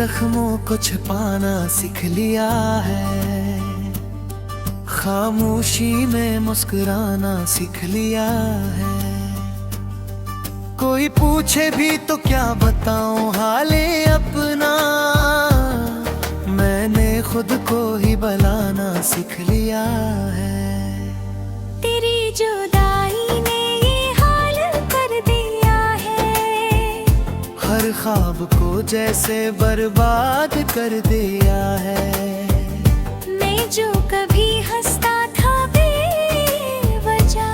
जख्मों को छिपाना सीख लिया है, खामोशी में मुस्कुराना सीख लिया है। कोई पूछे भी तो क्या बताऊं हाले अपना, मैंने खुद को ही बुलाना सीख लिया है। तेरी जुदाई ने ये हाल कर दिया है, हर ख्वाब को जैसे बर्बाद कर दिया है। मैं जो कभी हंसता था बेवजह,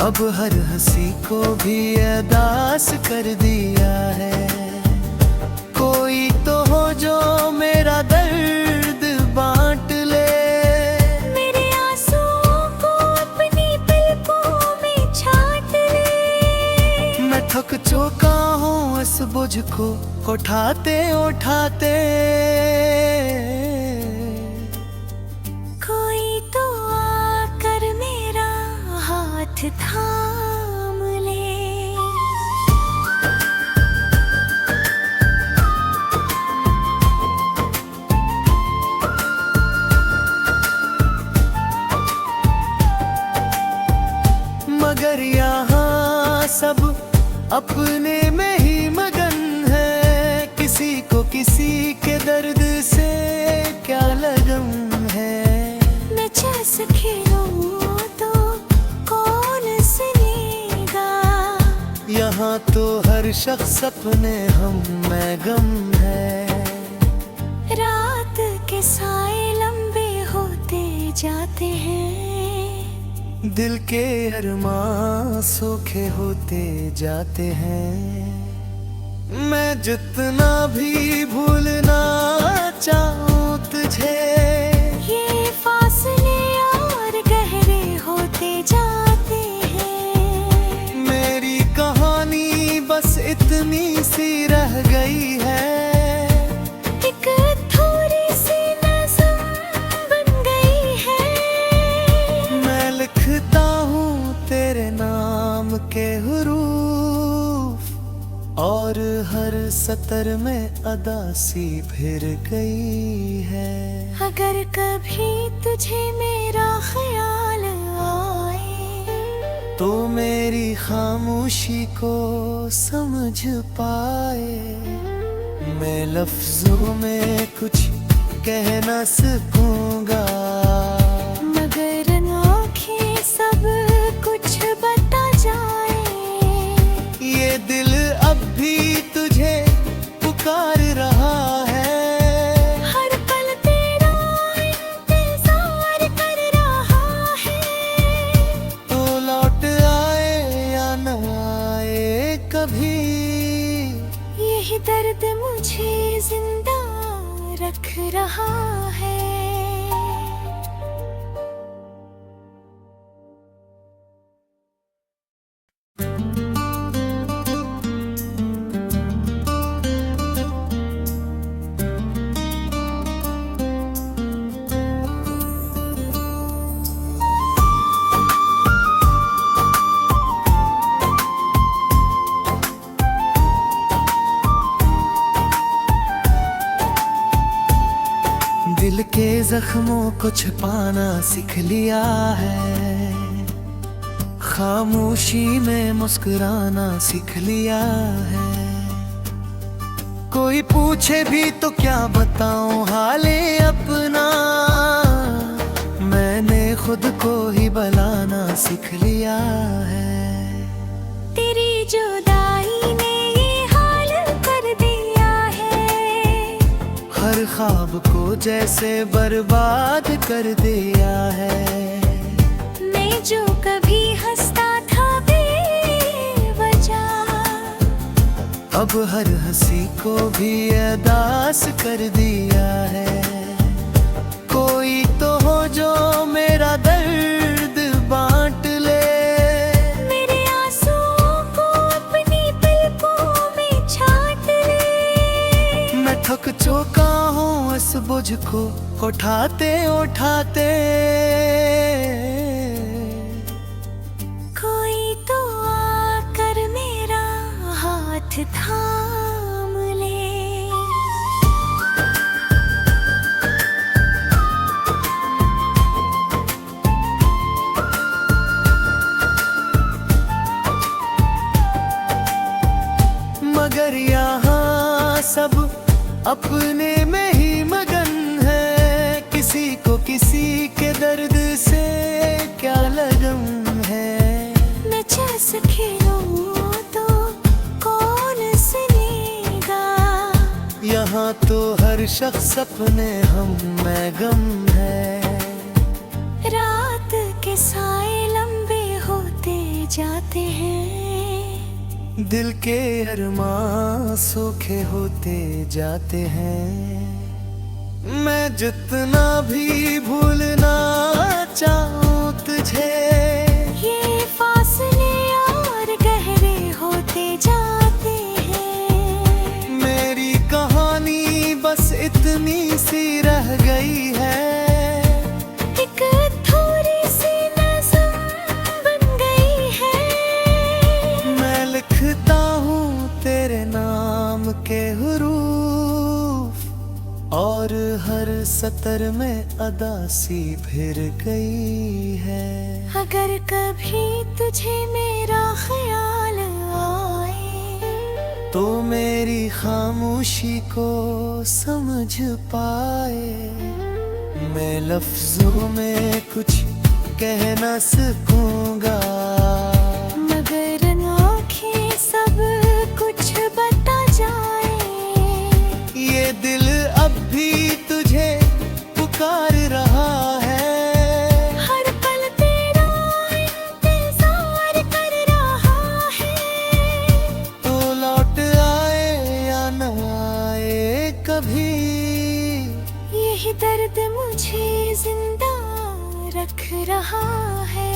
अब हर हंसी को भी अदास कर दिया है। कोई तो हो जो मेरा दर्द बांट ले, मेरे आंसुओं को अपनी पलकों में छाट ले। मैं थक चुका हूँ इस बोझ को उठाते उठाते। कोई तो आकर मेरा हाथ थाम ले। मगर यहाँ सब अपने में ही मगन है, किसी को किसी के दर्द से क्या लगन है। मैं चैस खेलूं तो कौन सुनेगा, यहाँ तो हर शख्स अपने हम में गम है। रात के साए लंबे होते जाते हैं, दिल के अरमां सूखे होते जाते हैं। मैं जितना भी भूलना चाहूं तुझे, ये फासले और गहरे होते जाते हैं। मेरी कहानी बस इतनी सी रह गई है, एक थोड़ी सी नज़्म बन गई है। मैं लिखता हूँ तेरे नाम के हुरूफ, और हर सतर में अदासी फिर गई है। अगर कभी तुझे मेरा ख्याल आए, तो मेरी खामोशी को समझ पाए। मैं लफ्जों में कुछ कह न सकूंगा, मगर आँखें सब कुछ बता जाए। ये दिल अब भी तुझे पुकार रहा है, हर पल तेरा इंतजार कर रहा है। तो लौट आए या न आए कभी, यही दर्द मुझे जिंदा रख रहा है। दिल के जख्मों को छिपाना सीख लिया है, खामोशी में मुस्कुराना सीख लिया है। कोई पूछे भी तो क्या बताऊं हाले अपना, मैंने खुद को ही बुलाना सीख लिया है। तेरी जुदाई ने ये हाल कर दिया है, हर ख्वाब को जैसे बर्बाद कर दिया है। मैं जो कभी हंसता था बेवजह, अब हर हंसी को भी अदास कर दिया है। कोई तो हो जो मेरा दर्द बांट ले, मेरे आंसुओं को अपनी पलकों में छाट ले। मैं थक चुका हूँ इस बोझ को उठाते उठाते। कोई तो आकर मेरा हाथ थाम ले। अपने में ही मगन है, किसी को किसी के दर्द से क्या लगन है। मैं चेस खेलूं तो कौन सुनेगा, यहाँ तो हर शख्स अपने हम में गम है। रात के साए लंबे होते जाते हैं, दिल के अरमां सूखे होते जाते हैं। मैं जितना भी भूलना चाहूं तुझे, ये फासले और गहरे होते जाते हैं। मेरी कहानी बस इतनी सी रह गई है, एक थोड़ी सी नज़म बन गई है। मैं लिखता हूँ तेरे नाम के हुरूफ, और हर सतर में अदा सी फिर गई है। अगर कभी तुझे मेरा ख्याल आए, तो मेरी खामोशी को समझ पाए। मैं लफ्जों में कुछ कह न सकूंगा, मगर आँखें सब कुछ बता जाए। ये दिल अब भी तुझे पुकार रहा है, हर पल तेरा इंतजार कर रहा है। तो लौट आए या न आए कभी, यही दर्द मुझे जिंदा रख रहा है।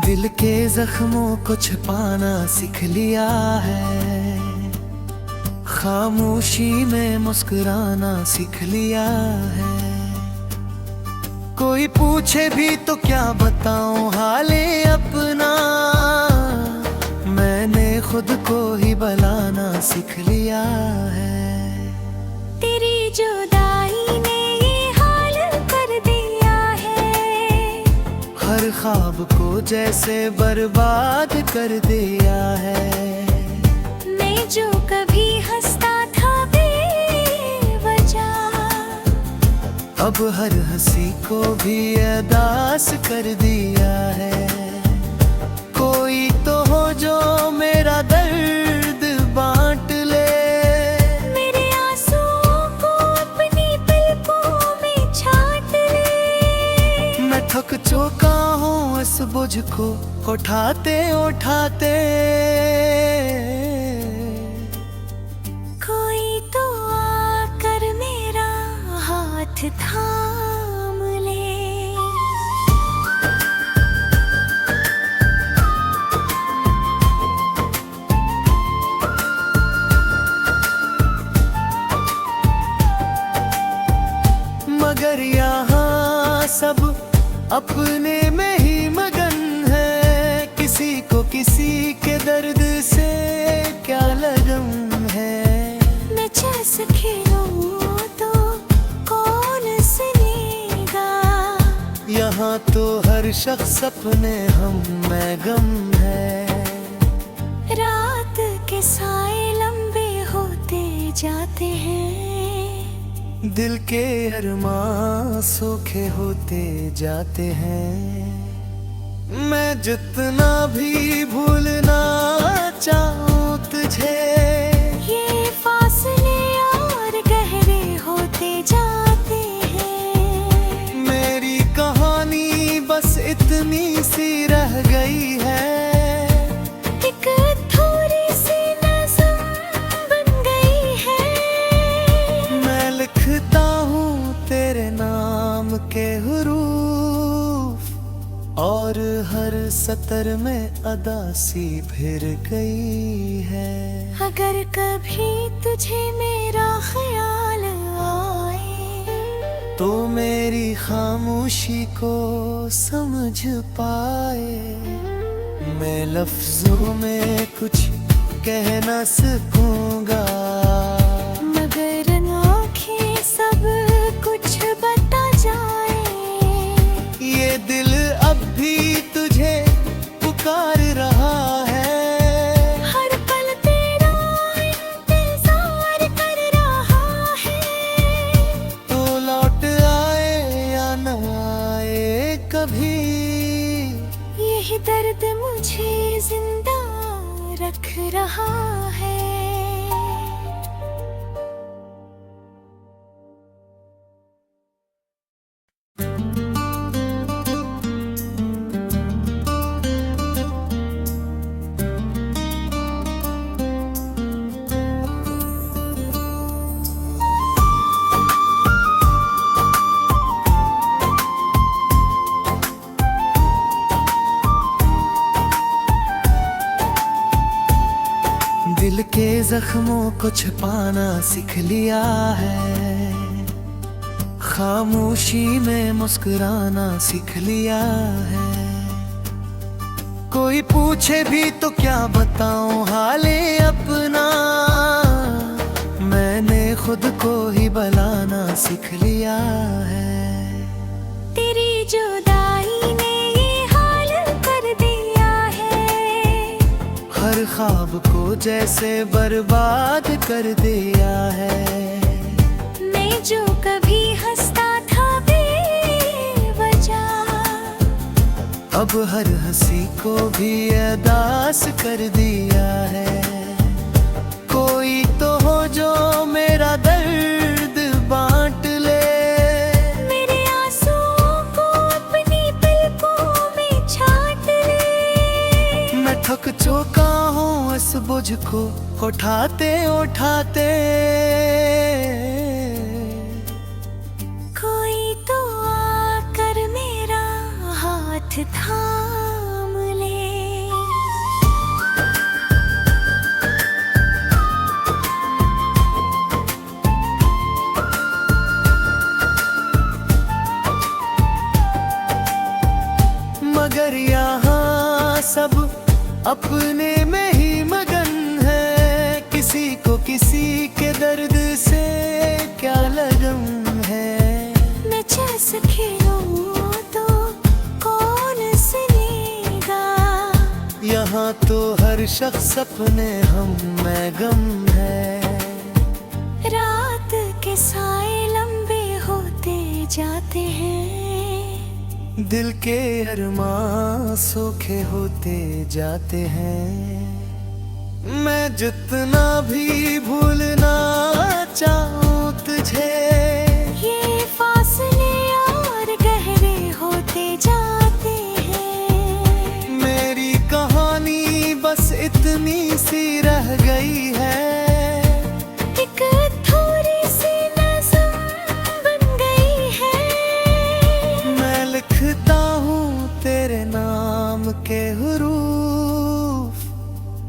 दिल के जख्मों को छिपाना सीख लिया है, खामोशी में मुस्कुराना सीख लिया है। कोई पूछे भी तो क्या बताऊं हाले अपना, मैंने खुद को ही बुलाना सीख लिया है। तेरी जुदाई ने ये हाल कर दिया है, हर ख्वाब को जैसे बर्बाद कर दिया है। मैं जो कभी हंसता था बेवजह, अब हर हंसी को भी अदास कर दिया है। कोई तो हो जो मेरा दर्द बांट ले, मेरे आंसुओं को अपनी पलकों में छाट ले। मैं थक चुका हूँ इस बोझ को उठाते उठाते। कोई तो आकर मेरा हाथ थाम ले। मगर यहाँ सब अपने में ही मगन है, किसी को किसी के दर्द से क्या लगन है। मैं चेस खेलूं तो कौन सुनेगा, यहाँ तो हर शख्स अपने हम में गम है। रात के साए लंबे होते जाते हैं, दिल के अरमां सूखे होते जाते हैं। मैं जितना भी भूलना चाहूं तुझे, ये फासले और गहरे होते जाते हैं। मेरी कहानी बस इतनी सी रह गई है, एक थोड़ी सी नज़म बन गई है। मैं लिखता हूँ तेरे नाम के हुरूफ, और हर सतर में अदा सी फिर गई है। अगर कभी तुझे मेरा ख्याल आए, तो मेरी खामोशी को समझ पाए। मैं लफ्जों में कुछ कह न सकूंगा, मगर आँखें सब कुछ बता जाए। ये दिल अब भी तुझे पुकार रहा है। हर पल तेरा इंतजार कर रहा है। तो लौट आए या न आए कभी, यही दर्द मुझे जिंदा रख रहा है। दिल के जख्मों को छुपाना सीख लिया है। खामोशी में मुस्कुराना सीख लिया है। कोई पूछे भी तो क्या बताऊं हाले अपना, मैंने खुद को ही बुलाना सीख लिया है। तेरी जुदाई ने ये हाल कर दिया है। हर ख्वाब को जैसे बर्बाद कर दिया है। मैं जो कभी हंसता था बेवजह, अब हर हंसी को भी अदास कर दिया है। कोई तो हो जो मेरा दर्द बांट ले, मेरे आंसुओं को अपनी पलकों में छाट ले। मैं थक चुका हूँ इस बोझ को उठाते उठाते। कोई तो आकर मेरा हाथ थाम ले। मगर यहाँ सब अपने में ही मगन है। किसी को किसी के दर्द से क्या लगन है। मैं चैस खेलूं तो कौन सुनेगा। यहाँ तो हर शख्स अपने हम में गम है। रात के साए लंबे होते जाते हैं। दिल के अरमां सूखे होते जाते हैं। मैं जितना भी भूलना चाहूं तुझे, ये फासले और गहरे होते जाते हैं। मेरी कहानी बस इतनी सी रह गई है। एक थोड़ी सी नज़म बन गई है। मैं लिखता हूँ तेरे नाम के हुरूफ,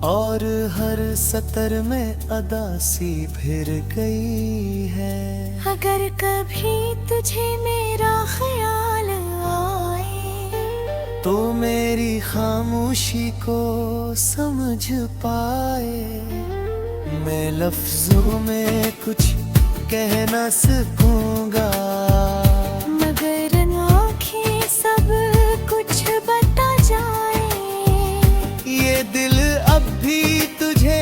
और हर सतर में अदासी फिर गई है। अगर कभी तुझे मेरा ख्याल आए, तो मेरी खामोशी को समझ पाए। मैं लफ्जों में कुछ कह न सकूंगा, मगर आँखें सब कुछ बता जाए। ये दिल अब भी तुझे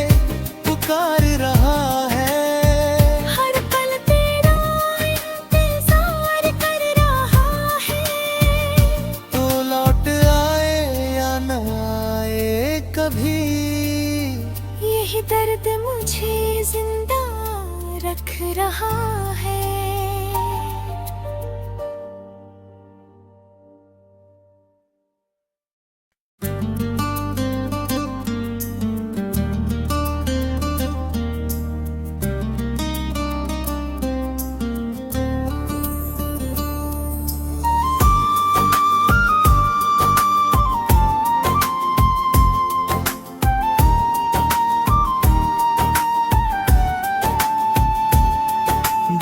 पुकार रहा है। हर पल तेरा इंतजार कर रहा है। तो लौट आए या न आए कभी, यही दर्द मुझे जिंदा रख रहा है।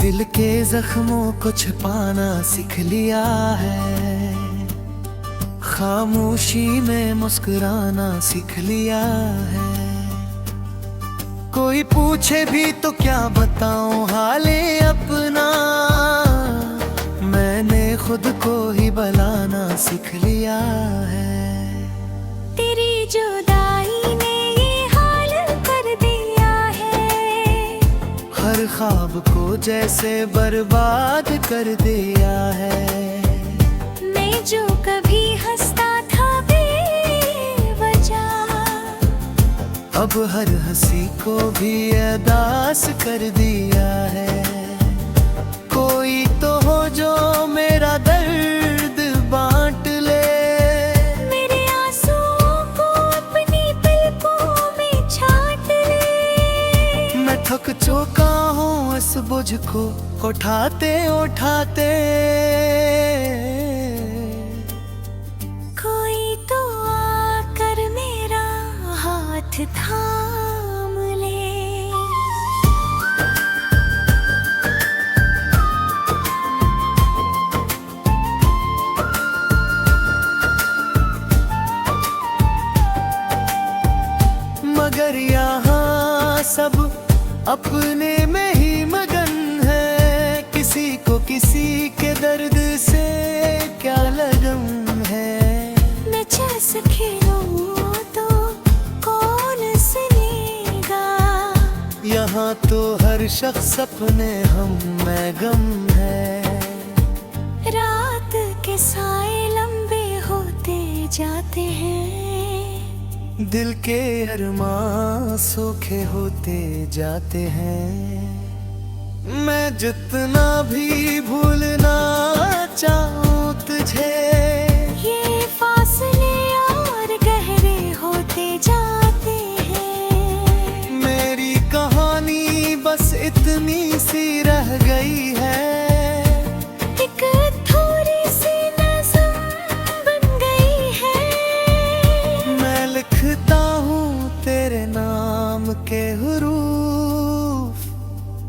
दिल के जख्मों को छिपाना सीख लिया है, खामोशी में मुस्कुराना सीख लिया है। कोई पूछे भी तो क्या बताऊं हाले अपना, मैंने खुद को ही बुलाना सीख लिया है। तेरी जुदाई ने ये हाल कर दिया है, हर ख्वाब को जैसे बर्बाद कर दिया है। मैं जो कभी हंसता था बेवजह, अब हर हंसी को भी अदास कर दिया है। कोई तो हो जो मेरा दर्द बांट ले, मेरे आंसुओं को अपनी पलकों में छाट ले। मैं थक चुका हूँ इस बोझ को उठाते उठाते। कोई तो आकर मेरा हाथ थाम ले। मगर यहाँ सब अपने में ही मगन है, किसी को किसी के दर्द से क्या लगन है। मैं चैस खेलूं तो कौन सुनेगा, यहाँ तो हर शख्स अपने हम में गम है। रात के साए लंबे होते जाते हैं, दिल के अरमां सूखे होते जाते हैं। मैं जितना भी भूलना चाहूं तुझे, ये फासले और गहरे होते जाते हैं। मेरी कहानी बस इतनी सी रह गई है, एक थोड़ी सी नज़म बन गई है। मैं लिखता हूँ तेरे नाम के हुरूफ,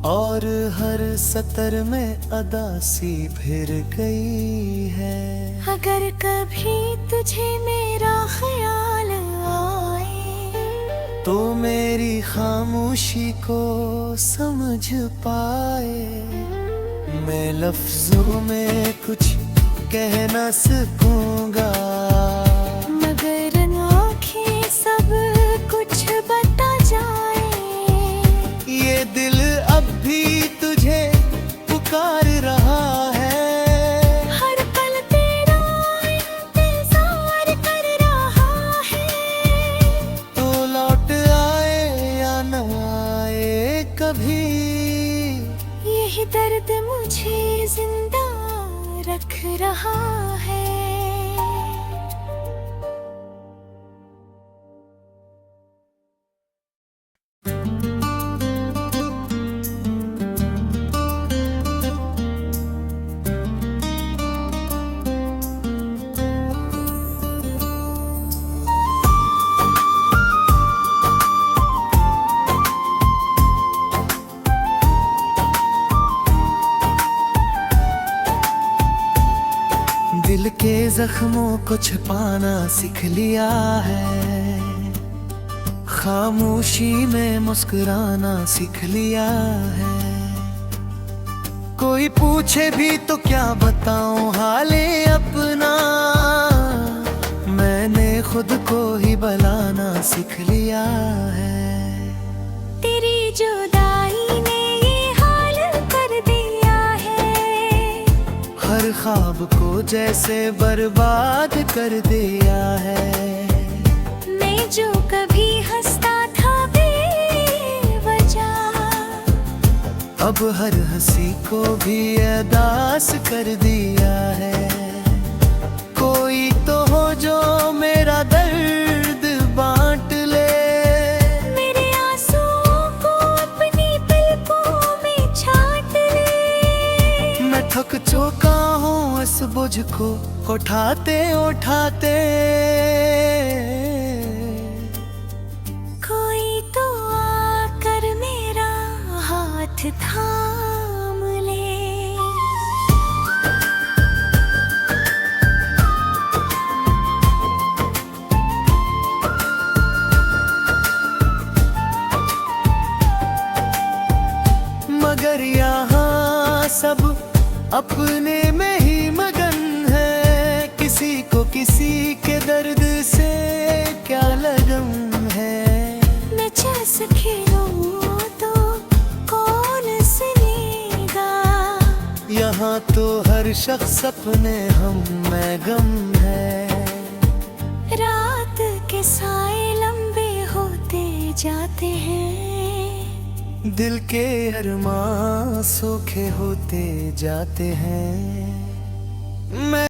और हर सतर में अदासी फिर गई है। अगर कभी तुझे मेरा ख्याल आए, तो मेरी खामोशी को समझ पाए। मैं लफ्जों में कुछ कह न सकूंगा, मगर आँखें सब कुछ बता जाए। ये दिल अब भी तुझे पुकार रहा है, हर पल तेरा इंतजार कर रहा है। तो लौट आए या न आए कभी, यही दर्द मुझे जिंदा रख रहा है। दिल के जख्मों को छिपाना सीख लिया है, खामोशी में मुस्कुराना सीख लिया है। कोई पूछे भी तो क्या बताऊं हाले अपना, मैंने खुद को ही बुलाना सीख लिया है। तेरी जुदाई ने ये हाल कर दिया है, हर ख्वाब को जैसे बर्बाद कर दिया है। मैं जो कभी हंसता था बेवजह, अब हर हंसी को भी अदास कर दिया है। कोई तो हो जो मेरा दर्द बांट ले, मेरे आंसुओं को अपनी पलकों में छाट ले। मैं थक चुका हूँ इस बोझ को उठाते उठाते। कोई तो आकर मेरा हाथ थाम ले। अपने में ही मगन है, किसी को किसी के दर्द से क्या लगन है। मैं चेस खेलूं तो कौन सुनेगा, यहाँ तो हर शख्स अपने हम में गम है। रात के साए लंबे होते जाते हैं, दिल के अरमां सूखे होते जाते हैं। मैं